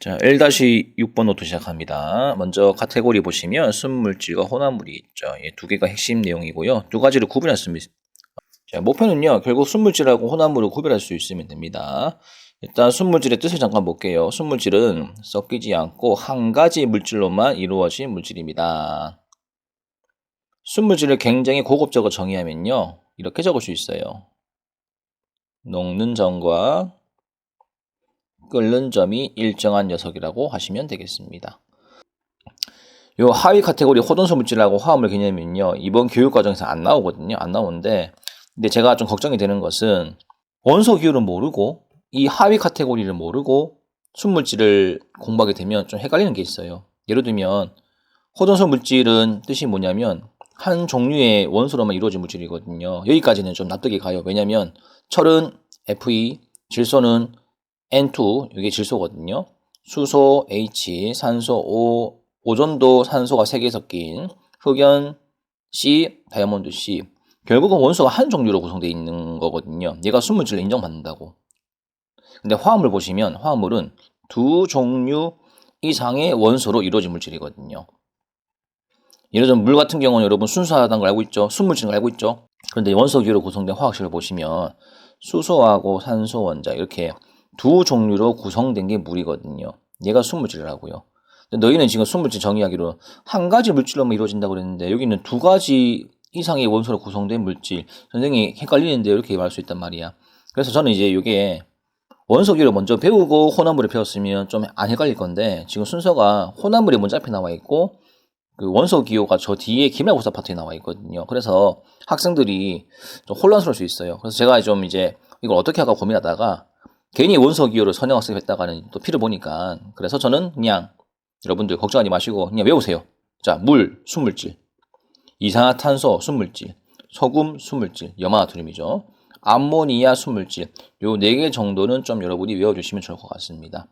자, 1-6번부터 시작합니다. 먼저 카테고리 보시면 순물질과 혼합물이 있죠. 이 두 개가 핵심 내용이고요. 두 가지를 구분했습니다. 자, 목표는요, 결국 순물질하고 혼합물을 구별할 수 있으면 됩니다. 일단 순물질의 뜻을 잠깐 볼게요. 순물질은 섞이지 않고 한 가지 물질로만 이루어진 물질입니다. 순물질을 굉장히 고급적으로 정의하면요, 이렇게 적을 수 있어요. 녹는 점과 끓는 점이 일정한 녀석이라고 하시면 되겠습니다. 요 하위 카테고리 호돈수 물질하고 화합물 개념은요, 이번 교육 과정에서 안 나오거든요. 안 나오는데, 근데 제가 좀 걱정이 되는 것은 원소 기호를 모르고 이 하위 카테고리를 모르고 순물질을 공부하게 되면 좀 헷갈리는 게 있어요. 예를 들면 호돈수 물질은 뜻이 뭐냐면 한 종류의 원소로만 이루어진 물질이거든요. 여기까지는 좀 납득이 가요. 왜냐면 철은 Fe, 질소는 N2, 이게 질소거든요. 수소 H, 산소 O, 오존도 산소가 3개 섞인 흑연 C, 다이아몬드 C. 결국은 원소가 한 종류로 구성되어 있는 거거든요. 얘가 순물질로 인정받는다고. 근데 화합물 보시면 화합물은 두 종류 이상의 원소로 이루어진 물질이거든요. 예를 들면 물 같은 경우는 여러분 순수하다는 걸 알고 있죠. 순물질인 걸 알고 있죠. 그런데 원소 기호로 구성된 화학식을 보시면 수소하고 산소 원자 이렇게 두 종류로 구성된 게 물이거든요. 얘가 순물질이라고요. 너희는 지금 순물질 정의하기로 한 가지 물질로만 이루어진다고 그랬는데 여기는 두 가지 이상의 원소로 구성된 물질. 선생님이 헷갈리는데 이렇게 말할 수 있단 말이야. 그래서 저는 이제 이게 원소기를 먼저 배우고 혼합물을 배웠으면 좀 안 헷갈릴 건데 지금 순서가 혼합물이 먼저 앞에 나와 있고 그 원소 기호가 저 뒤에 기말고사 파트에 나와 있거든요. 그래서 학생들이 좀 혼란스러울 수 있어요. 그래서 제가 좀 이제 이걸 어떻게 할까 고민하다가 괜히 원소 기호를 선행학습 했다가는 또 피를 보니까 그래서 저는 그냥 여러분들 걱정하지 마시고 그냥 외우세요. 자, 물, 순물질, 이산화탄소, 순물질, 소금, 순물질, 염화나트륨이죠. 암모니아, 순물질, 요 4개 정도는 좀 여러분이 외워주시면 좋을 것 같습니다.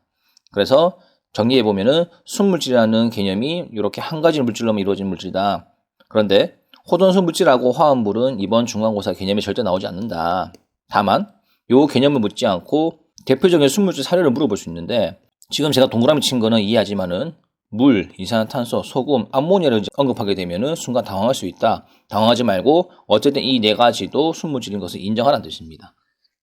그래서 정리해보면은 순물질이라는 개념이 이렇게 한 가지 물질로만 이루어진 물질이다. 그런데 호돈수 물질하고 화합물은 이번 중간고사 개념에 절대 나오지 않는다. 다만 요 개념을 묻지 않고 대표적인 순물질 사례를 물어볼 수 있는데 지금 제가 동그라미 친 거는 이해하지만은 물, 이산화탄소, 소금, 암모니아를 언급하게 되면은 순간 당황할 수 있다. 당황하지 말고 어쨌든 이 4가지도 순물질인 것을 인정하라는 뜻입니다.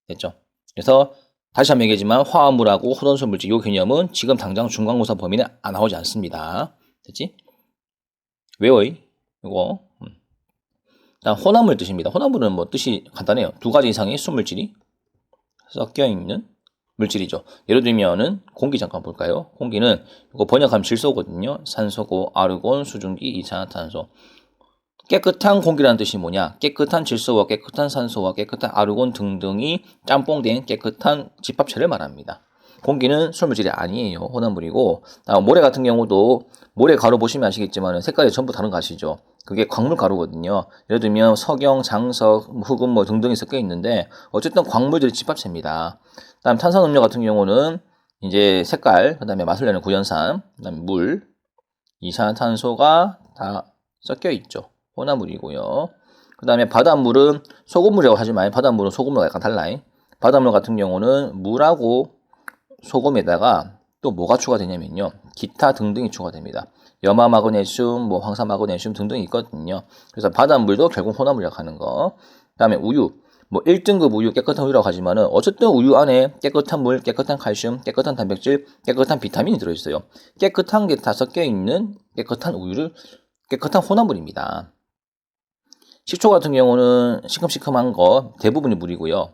됐죠? 그래서 다시 한번 얘기하지만 화합물하고 호돈수 물질 이 개념은 지금 당장 중간고사 범위는 안 나오지 않습니다. 됐지? 외워이 이거. 일단 혼합물 뜻입니다. 혼합물은 뭐 뜻이 간단해요. 2가지 이상의 순물질이 섞여 있는 물질이죠. 예를 들면은 공기 잠깐 볼까요? 공기는 이거 번역하면 질소거든요. 산소고 아르곤, 수증기, 이산화탄소. 깨끗한 공기라는 뜻이 뭐냐? 깨끗한 질소와 깨끗한 산소와 깨끗한 아르곤 등등이 짬뽕된 깨끗한 집합체를 말합니다. 공기는 순물질이 아니에요. 혼합물이고 모래 같은 경우도 모래 가루 보시면 아시겠지만 색깔이 전부 다른 거 아시죠? 그게 광물 가루거든요. 예를 들면 석영, 장석, 흑은 뭐 등등이 섞여 있는데 어쨌든 광물들이 집합체입니다. 다음 탄산음료 같은 경우는 이제 색깔, 그 다음에 맛을 내는 구연산, 그 다음에 물, 이산화탄소가 다 섞여 있죠. 혼합물이고요. 그 다음에 바닷물은 소금물이라고 하지만 바닷물은 소금물과 약간 달라요. 바닷물 같은 경우는 물하고 소금에다가 또 뭐가 추가되냐면요. 기타 등등이 추가됩니다. 염화 마그네슘, 뭐 황산 마그네슘 등등이 있거든요. 그래서 바닷물도 결국 혼합물이라고 하는 거. 그 다음에 우유. 뭐 1등급 우유, 깨끗한 우유라고 하지만은 어쨌든 우유 안에 깨끗한 물, 깨끗한 칼슘, 깨끗한 단백질, 깨끗한 비타민이 들어있어요. 깨끗한 게 다 섞여 있는 깨끗한 우유를 깨끗한 혼합물입니다. 식초 같은 경우는 시큼시큼한 거 대부분이 물이고요.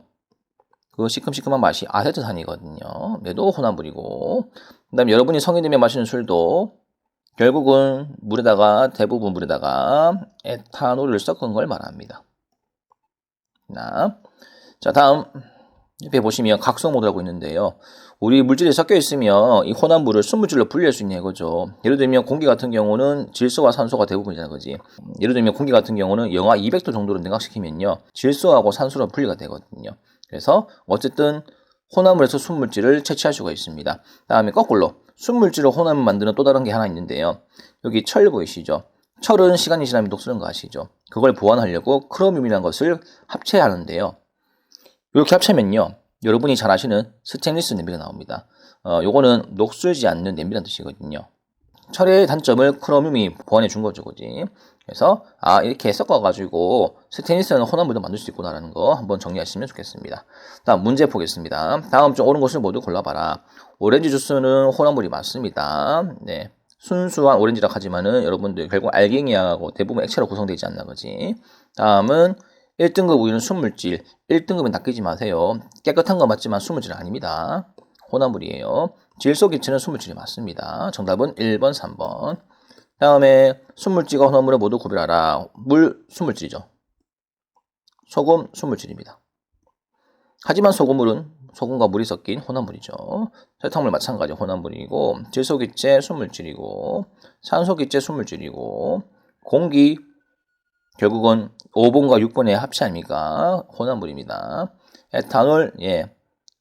그 시큼시큼한 맛이 아세트산이거든요. 얘도 혼합물이고 그 다음에 여러분이 성인 되면 마시는 술도 결국은 대부분 물에다가 에탄올을 섞은 걸 말합니다. 자, 다음 옆에 보시면 각성 모드라고 있는데요. 우리 물질이 섞여 있으면 이 혼합물을 순물질로 분리할 수 있는 거죠. 예를 들면 공기 같은 경우는 질소와 산소가 대부분이라는 거지. 예를 들면 공기 같은 경우는 영하 200도 정도로 냉각시키면요. 질소하고 산소로 분리가 되거든요. 그래서 어쨌든 혼합물에서 순물질을 채취할 수가 있습니다. 다음에 거꾸로 순물질을 혼합물 만드는 또 다른 게 하나 있는데요. 여기 철 보이시죠? 철은 시간이 지나면 녹슬는 거 아시죠? 그걸 보완하려고 크로뮴이라는 것을 합체하는데요. 이렇게 합체면요. 여러분이 잘 아시는 스테인리스 냄비가 나옵니다. 요거는 녹슬지 않는 냄비란 뜻이거든요. 철의 단점을 크로뮴이 보완해 준 거죠, 그지? 그래서 이렇게 섞어가지고 스테인리스는 혼합물도 만들 수 있구나라는 거 한번 정리하시면 좋겠습니다. 다음 문제 보겠습니다. 다음 중 옳은 것을 모두 골라봐라. 오렌지 주스는 혼합물이 많습니다. 네, 순수한 오렌지라 하지만은 여러분들 결국 알갱이하고 대부분 액체로 구성되지 않나 그지? 다음은 1등급 우유는 순물질. 1등급은 낚이지 마세요. 깨끗한 거 맞지만 순물질은 아닙니다. 혼합물이에요. 질소기체는 순물질이 맞습니다. 정답은 1번, 3번. 다음에 순물질과 혼합물을 모두 구별하라. 물, 순물질이죠. 소금, 순물질입니다. 하지만 소금과 물이 섞인 혼합물이죠. 설탕물 마찬가지 혼합물이고, 질소기체, 순물질이고, 산소기체, 순물질이고, 공기, 결국은 5번과 6번의 합치 아닙니까? 혼합물입니다. 에탄올,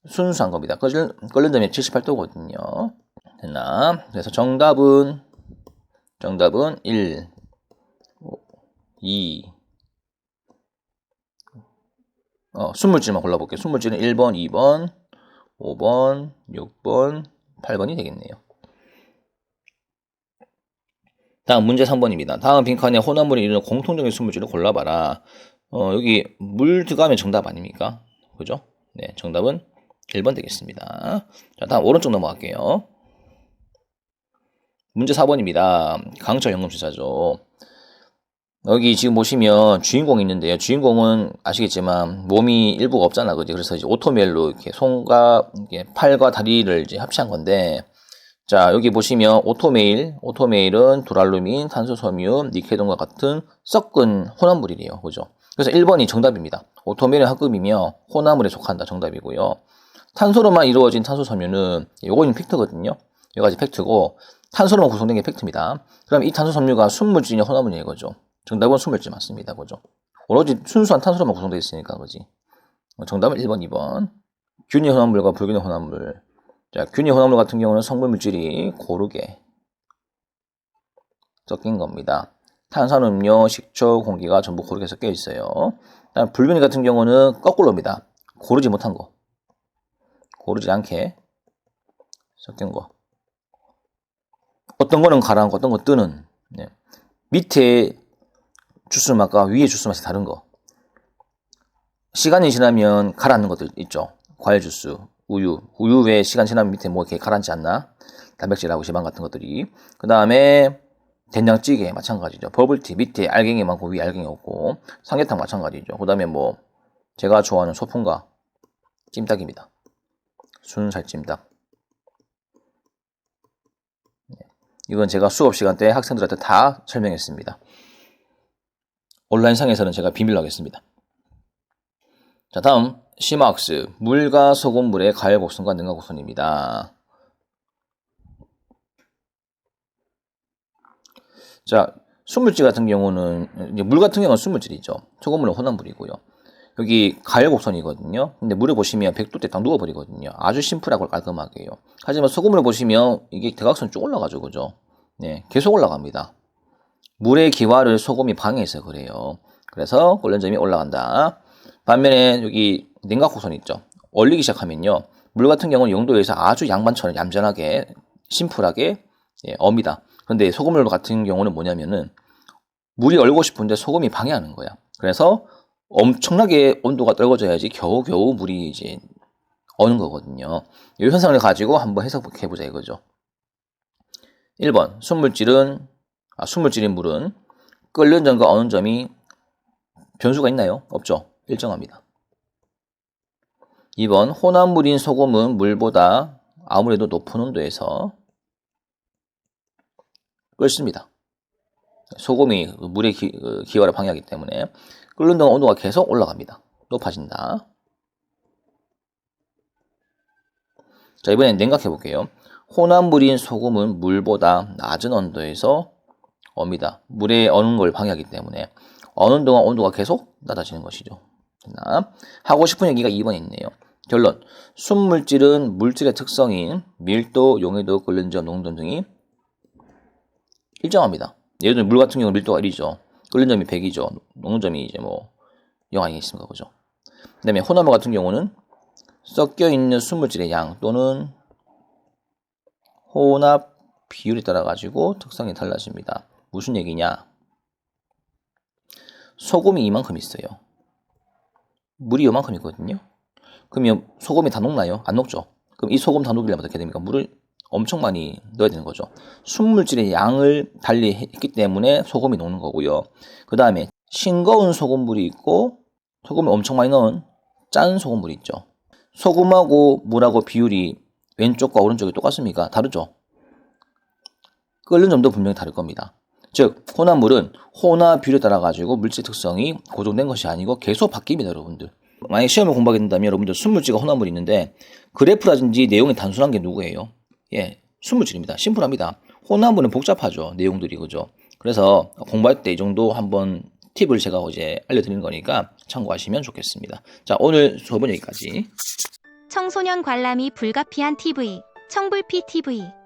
순수한 겁니다. 끓는 점이 78도거든요. 됐나? 그래서 정답은 1, 2, 순물질만 골라볼게요. 순물질은 1번, 2번, 5번, 6번, 8번이 되겠네요. 다음 문제 3번입니다. 다음 빈칸에 혼합물이 이루는 공통적인 순물질을 골라봐라. 여기 물 들어가면 정답 아닙니까? 그죠? 네, 정답은 1번 되겠습니다. 자, 다음 오른쪽 넘어갈게요. 문제 4번입니다. 강철 연금술사죠. 여기 지금 보시면 주인공이 있는데요. 주인공은 아시겠지만 몸이 일부가 없잖아, 그죠? 그래서 이제 오토멜로 이렇게 손과 팔과 다리를 이제 합치한 건데, 자, 여기 보시면 오토메일은 두랄루민, 탄소섬유, 니케동과 같은 섞은 혼합물이래요. 그죠? 그래서 1번이 정답입니다. 오토메일은 합금이며 혼합물에 속한다. 정답이고요. 탄소로만 이루어진 탄소섬유는 요거는 팩트거든요. 여기까지 팩트고 탄소로만 구성된 게 팩트입니다. 그럼 이 탄소섬유가 순물질이냐 혼합물이냐 이거죠. 정답은 순물질 맞습니다. 그죠? 오로지 순수한 탄소로만 구성되어 있으니까 그지. 정답은 1번, 2번. 균일 혼합물과 불균일 혼합물. 자, 균일 혼합물 같은 경우는 성분 물질이 고르게 섞인 겁니다. 탄산음료, 식초, 공기가 전부 고르게 섞여 있어요. 다음 불균일 같은 경우는 거꾸로입니다. 고르지 못한 거. 고르지 않게 섞인 거. 어떤 거는 가라앉고 어떤 거 뜨는. 네. 밑에 주스 맛과 위에 주스 맛이 다른 거. 시간이 지나면 가라앉는 것들 있죠. 과일 주스, 우유 외에 시간 지나면 밑에 뭐 이렇게 가라앉지 않나? 단백질하고 지방 같은 것들이. 그 다음에 된장찌개 마찬가지죠. 버블티 밑에 알갱이 많고 위에 알갱이 없고. 삼계탕 마찬가지죠. 그 다음에 뭐 제가 좋아하는 소풍과 찜닭입니다. 순살찜닭. 이건 제가 수업 시간 때 학생들한테 다 설명했습니다. 온라인상에서는 제가 비밀로 하겠습니다. 자, 다음 심화학습. 물과 소금물의 가열곡선과 능가곡선입니다. 자, 순물질 같은 경우는 이제 물 같은 경우는 순물질이죠. 소금물은 혼합물이고요. 여기 가열곡선이거든요. 근데 물을 보시면 100도 때 딱 누워버리거든요. 아주 심플하고 깔끔하게요. 하지만 소금물을 보시면 이게 대각선 쭉 올라가죠. 그죠? 네, 계속 올라갑니다. 물의 기화를 소금이 방해해서 그래요. 그래서 끓는 점이 올라간다. 반면에 여기 냉각곡선 있죠. 얼리기 시작하면요. 물 같은 경우는 0도에서 아주 양반처럼 얌전하게 심플하게 업니다. 그런데 소금물 같은 경우는 뭐냐면은 물이 얼고 싶은데 소금이 방해하는 거야. 그래서 엄청나게 온도가 떨궈져야지 겨우겨우 물이 이제 어는 거거든요. 이 현상을 가지고 한번 해석해보자 이거죠. 1번 순물질인 물은 끓는 점과 어는 점이 변수가 있나요? 없죠. 일정합니다. 2번 혼합물인 소금은 물보다 아무래도 높은 온도에서 끓습니다. 소금이 물의 기화를 방해하기 때문에 끓는 동안 온도가 계속 올라갑니다. 높아진다. 자, 이번엔 냉각해 볼게요. 혼합물인 소금은 물보다 낮은 온도에서 업니다. 물에 어는 걸 방해하기 때문에 어는 동안 온도가 계속 낮아지는 것이죠. 하고 싶은 얘기가 2번에 있네요. 결론. 순물질은 물질의 특성인 밀도, 용해도, 끓는 점, 농도 등이 일정합니다. 예를 들면 물 같은 경우는 밀도가 1이죠. 끓는 점이 100이죠. 녹는 점이 이제 뭐 0 아니겠습니까? 그죠? 그 다음에 혼합물 같은 경우는 섞여 있는 순물질의 양 또는 혼합 비율에 따라 가지고 특성이 달라집니다. 무슨 얘기냐? 소금이 이만큼 있어요. 물이 이만큼 있거든요. 그러면 소금이 다 녹나요? 안 녹죠. 그럼 이 소금 다 녹이려면 어떻게 됩니까? 물을 엄청 많이 넣어야 되는 거죠. 순물질의 양을 달리 했기 때문에 소금이 녹는 거고요. 그 다음에 싱거운 소금물이 있고 소금을 엄청 많이 넣은 짠 소금물이 있죠. 소금하고 물하고 비율이 왼쪽과 오른쪽이 똑같습니까? 다르죠. 끓는 점도 분명히 다를 겁니다. 즉 혼합물은 혼합 비율에 따라 가지고 물질 특성이 고정된 것이 아니고 계속 바뀝니다, 여러분들. 만약에 시험을 공부하게 된다면 여러분들 순물질과 혼합물이 있는데 그래프라든지 내용이 단순한 게 누구예요? 예, 순물질입니다. 심플합니다. 혼합물은 복잡하죠, 내용들이. 그죠? 그래서 공부할 때 이 정도 한번 팁을 제가 이제 알려드리는 거니까 참고하시면 좋겠습니다. 자, 오늘 수업은 여기까지. 청소년 관람이 불가피한 TV, 청불피 TV.